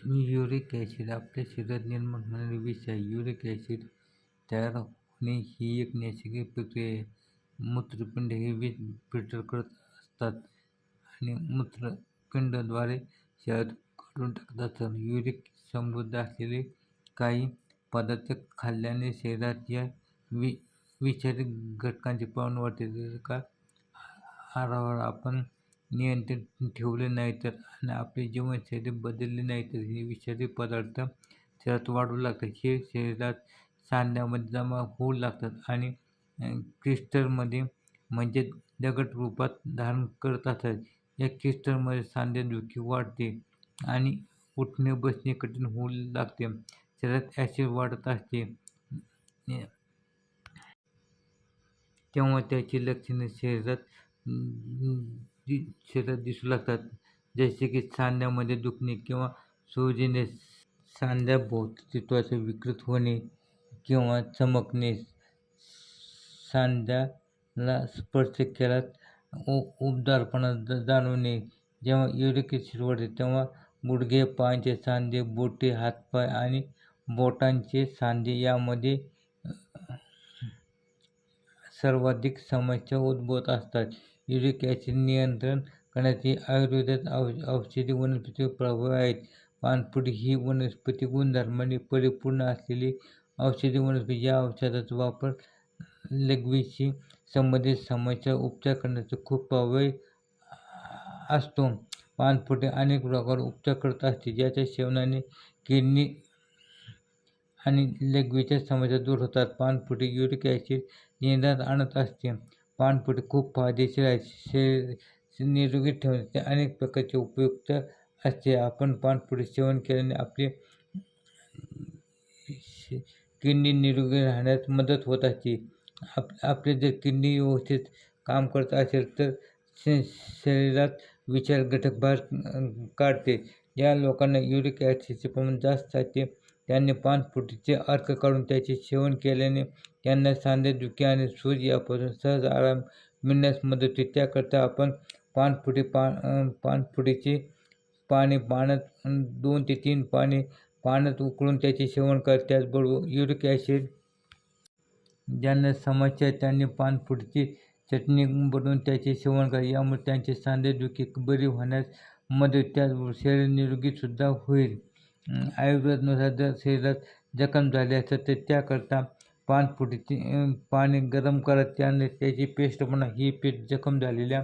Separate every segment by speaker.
Speaker 1: Uric acid आपल्या शरीरात निर्माण होणारे विष आहे. युरिक ॲसिड तयार होणे ही एक नैसर्गिक प्रक्रिया आहे. मूत्रपिंड हे विष फिल्टर करत असतात आणि मूत्रपिंडाद्वारे शरीरात काढून टाकत असतात. युरिक समृद्ध असलेले काही पदार्थ खाल्ल्याने शरीरात या विषारी घटकांचे प्रमाण वाढते. जर का आहारावर आपण नियंत्रण ठेवले नाही तर आणि आपली जीवनशैली बदलली नाही तर हे विषारी पदार्थ शरीरात वाढू लागतात. हे शरीरात सांध्यामध्ये जमा होऊ लागतात आणि क्रिस्टलमध्ये म्हणजे दगड रूपात धारण करत असतात. या क्रिस्टलमध्ये सांधेदुखी वाढते आणि उठणे बसणे कठीण होऊ लागते. शरीरात ॲसिड वाढत असते तेव्हा त्याची लक्षणे शरीरात दिसू लागतात. जसे की सांध्यामध्ये दुखणे किंवा सोजीने, सांध्याभोवती त्वचा विकृत होणे किंवा चमकणे, सांध्याला स्पर्श केल्यास उबदारपणा जाणवणे. जेव्हा युरिक ॲसिड वाढते तेव्हा गुडघे, पायांचे सांधे, बोटे, हातपाय आणि बोटांचे सांधे यामध्ये सर्वाधिक समस्या उद्भवत असतात. युरिक ॲसिड नियंत्रण करण्यासाठी आयुर्वेदात औषधी वनस्पतीवर प्रभाव आहेत. पानफुटी ही वनस्पती गुणधर्मांनी परिपूर्ण असलेली औषधी वनस्पती. या औषधाचा वापर लघवीशी संबंधित समस्या उपचार करण्यासाठी खूप प्रभावी असतो. पानफुटी अनेक रोगावर उपचार करत असते, ज्याच्या सेवनाने किडनी आणि लघवीच्या समस्या दूर होतात. पानफुटी युरिक ॲसिड नियंत्रणात आणत असते. पानफुटी खूप फायदेशीर आहे. शरीर निरोगी ठेवण्यासाठी अनेक प्रकारचे उपयुक्त असते. आपण पानफुटी सेवन केल्याने आपली किडनी निरोगी राहण्यास मदत होत असते. आपले जर किडनी व्यवस्थित काम करत असेल तर शरीरात विषारी घटक बाहेर काढते. ज्या लोकांना युरिक ॲसिडचे प्रमाण जास्त असते त्यांनी पानफुटीचे अर्क काढून त्याचे सेवन केल्याने त्यांना सांधेदुखी आणि सूज यापासून सहज आराम मिळण्यास मदत होते. त्याकरता आपण पानफुटीचे पाने पाण्यात 2 ते 3 पाने पाण्यात उकळून त्याचे सेवन करा. त्याचबरोबर युरिक ॲसिड ज्यांना समस्या आहे त्यांनी पानफुटीची चटणी बनवून त्याचे सेवन करा. यामुळे त्यांची सांधेदुखी बरी होण्यास मदत होते. त्याचबरोबर शरीर निरोगीसुद्धा होईल. आयुर्वेदानुसार जर शरीरात जखम झाली असेल तर त्याकरता पानफुटीची पाणी गरम करा. त्याने त्याची पेस्ट बनवा. ही पेस्ट जखम झालेल्या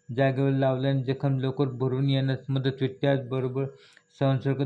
Speaker 1: जागेवर लावल्याने जखम लवकर भरून येण्यास मदत होते. त्याचबरोबर संसर्ग